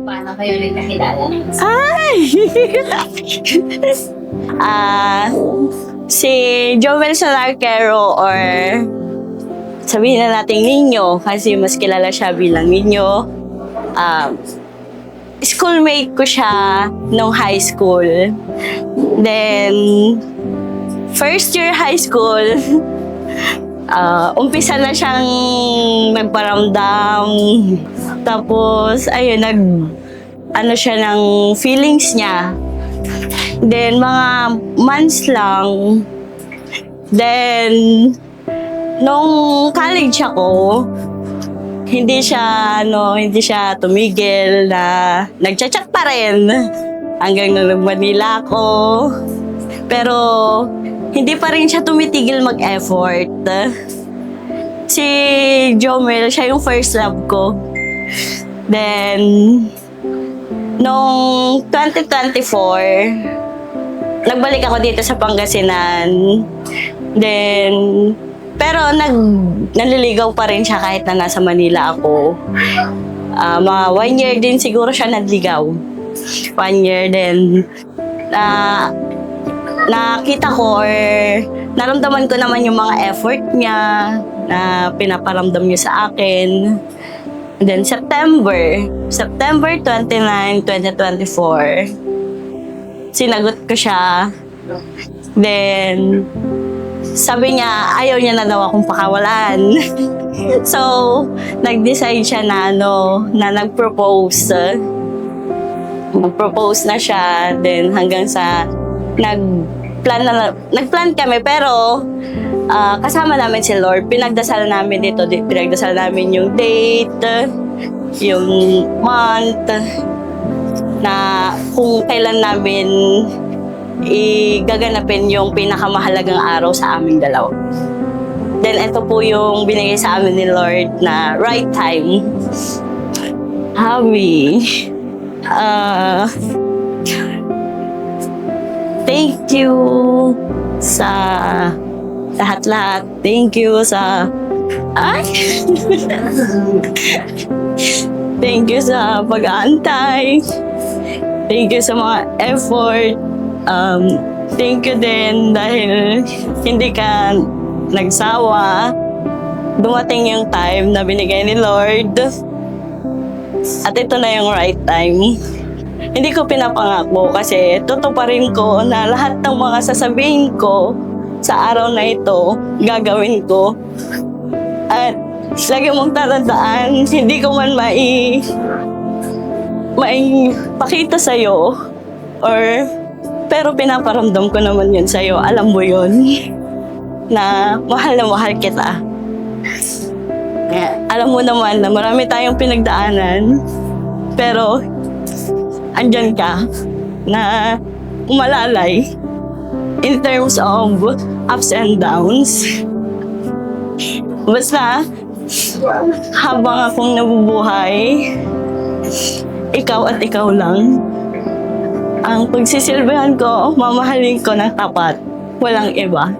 Paano kayo nagkakilala? Ay! Si Jovel Salarquero or sabihin na natin Ninyo kasi mas kilala siya bilang Ninyo. Schoolmate ko siya nung high school. Then, first year high school, umpisa na siyang nagparamdam. Tapos, ayun, ano siya ng feelings niya. Then, mga months lang. Then, nung college ako, hindi siya tumigil na nagchat-chat pa rin hanggang nung Manila ako. Pero, hindi pa rin siya tumitigil mag-effort. Si Jomel, siya yung first love ko. Then, nung 2024, nagbalik ako dito sa Pangasinan. Then, pero naliligaw pa rin siya kahit na nasa Manila ako. Mga 1 year din siguro siya nagligaw. 1 year din. Nakita ko or naramdaman ko naman yung mga effort niya na pinaparamdam niya sa akin. And then September 29, 2024, sinagot ko siya. Then, sabi niya, ayaw niya na daw akong pakawalan. So, nag-decide siya na nag-propose. Nag-propose na siya. Then, hanggang sa nagplan kami, pero kasama namin si Lord. Pinagdasal namin dito. Pinagdasal namin yung date, yung month, na kung kailan namin igaganapin yung pinakamahalagang araw sa aming dalawa. Then, ito po yung binigay sa amin ni Lord na right time. Habi. Thank you sa lahat-lahat. Thank you sa... Thank you sa pag-aantay. Thank you sa mga effort. Thank you din dahil hindi ka nagsawa. Dumating yung time na binigay ni Lord. At ito na yung right time. Hindi ko pinapangako kasi tutuparin ko na lahat ng mga sasabihin ko sa araw na ito, gagawin ko. At lagi mong tatandaan, hindi ko man maipakita sa'yo pero pinaparamdam ko naman yun sa'yo. Alam mo yun na mahal kita. Alam mo naman na marami tayong pinagdaanan, pero andyan ka na umalalay in terms of ups and downs. Basta, habang akong nabubuhay, ikaw at ikaw lang ang pagsisilbihan ko, mamahalin ko ng tapat. Walang iba.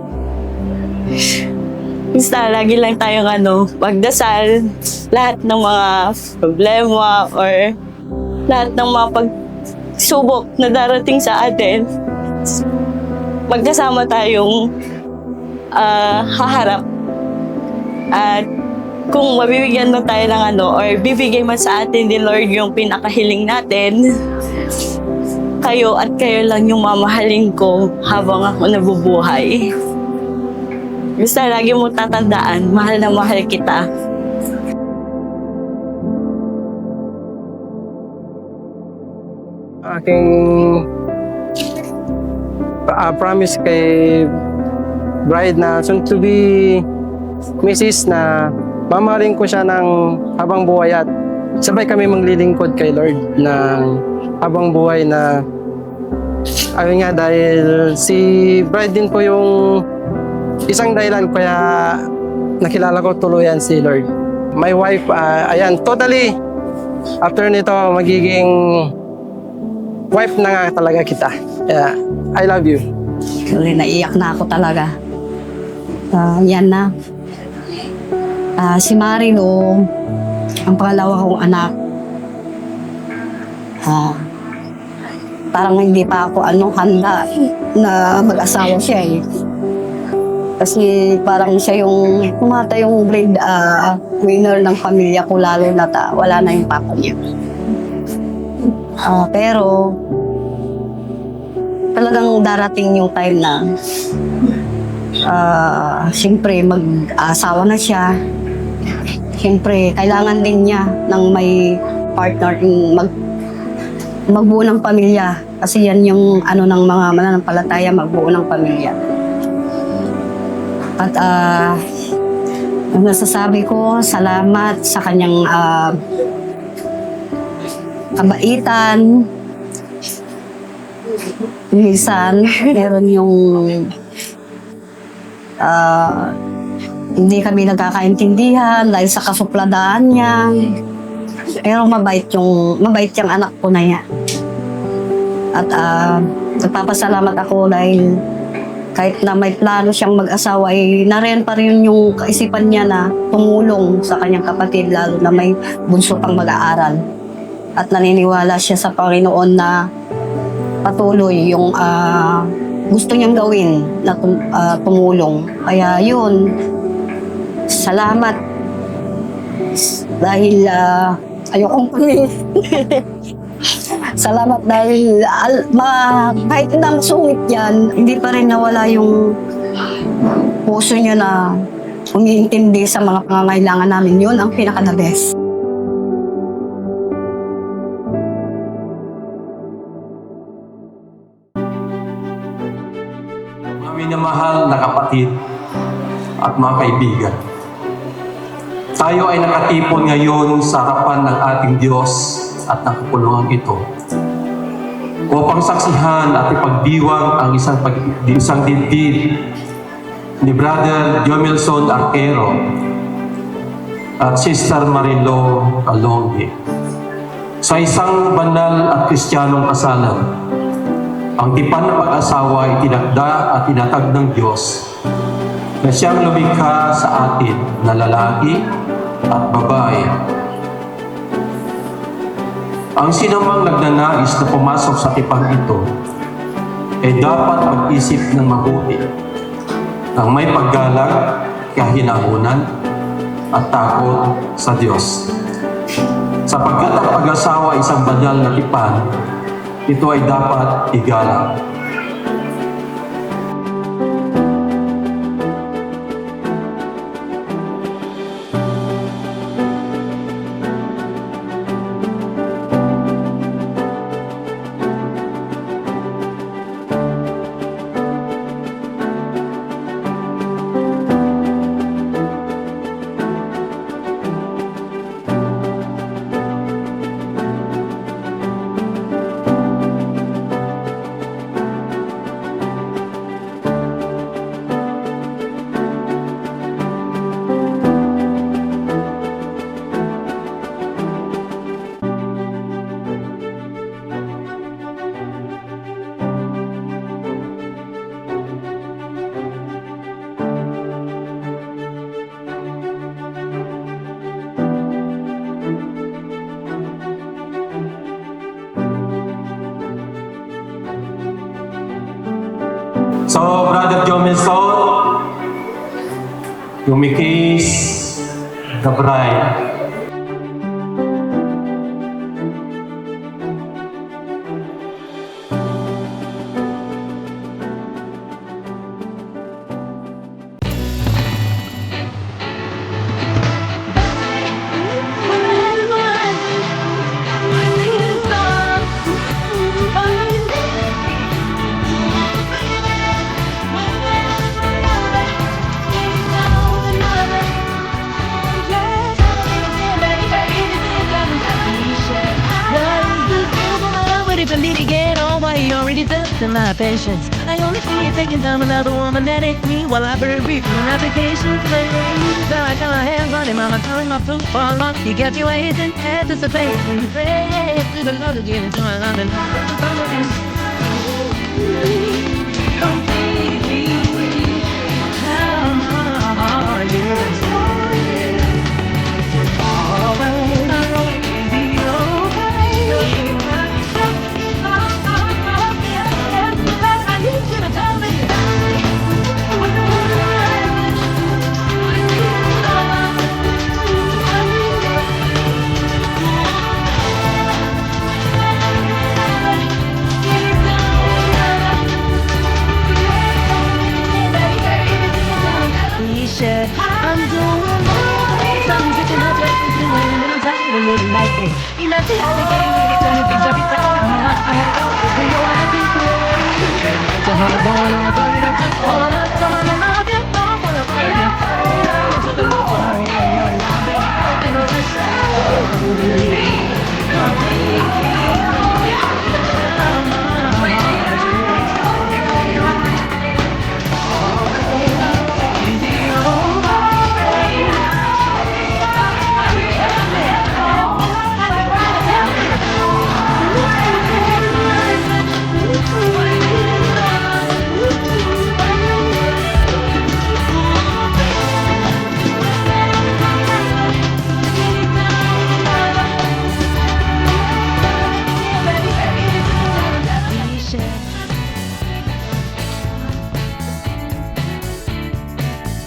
Basta, lagi lang tayong magdasal. Lahat ng mga problema or lahat ng mga pagsubok na darating sa atin, magkasama tayong haharap. At kung mabibigyan mo tayo ng or bibigay man sa atin ni Lord yung pinakahiling natin, kayo at kayo lang yung mamahalin ko habang ako nabubuhay. Basta lagi mo tatandaan, mahal na mahal kita. Aking promise kay bride na soon to be Mrs. na mamahalin ko siya ng habang buhay at sabay kami maglilingkod kay Lord ng habang buhay na ayun nga dahil si bride din po yung isang dahilan kaya nakilala ko tuluyan si Lord. My wife, ayan, totally after nito magiging wife na nga talaga kita. Yeah, I love you. Sorry, naiyak na ako talaga. Yan na. Si Marino, ang pangalawa kong anak. Parang hindi pa ako handa na mag-asawa siya eh. Kasi parang siya yung kumata yung bread winner ng pamilya ko, lalo na wala na yung papa niya. Pero talagang darating yung time na siyempre mag-asawa na siya. Siyempre kailangan din niya ng may partner magbuo ng pamilya. Kasi yan yung ng mga mananampalataya, magbuo ng pamilya. At ang nasasabi ko, salamat sa kanyang kabaitan. Minsan, meron yung hindi kami nagkakaintindihan dahil sa kasupladaan niya. Pero mabait yung anak ko na yan. At nagpapasalamat ako dahil kahit na may plano siyang mag-asawa, nariyan pa rin yung kaisipan niya na tumulong sa kanyang kapatid, lalo na may bunso pang mag-aaral. At naniniwala siya sa Panginoon na patuloy yung gusto niyang gawin na tumulong. Kaya yun, salamat. Dahil ayokong salamat dahil kahit na masungit yan, hindi pa rin nawala yung puso niya na umiintindi sa mga pangangailangan namin. Yun ang pinaka-the best. Mga minamahal na kapatid at mga kaibigan, tayo ay nakatipon ngayon sa harapan ng ating Diyos at ng kapulungan ito upang saksihan at ipagdiwang ang isang dibdib ni Brother Jomilson Arquero at Sister Marilo Calonge sa isang banal at kristyanong kasalan. Ang tipan ng mag-asawa ay tinakda at tinatag ng Diyos na siyang lumikha sa atin na lalaki at babae. Ang sinamang nagnanais na pumasok sa tipan ito ay dapat mag-isip ng mabuti, ng may paggalang, kahinahunan at takot sa Diyos. Sapagkat ang pag-asawa ay isang banal na tipan, ito ay dapat igalang. So, Brother Jomilson, you may kiss the bride. My patience. I only see you taking time another woman that ain't me while I bury from applications. So I got my hands on him, I'm telling my food for long. You kept you waiting, anticipating. Pray to the Lord to get into my London. Imagine how the game is gonna be so big. If you wanna be free, it's a hard one. I'm gonna come on,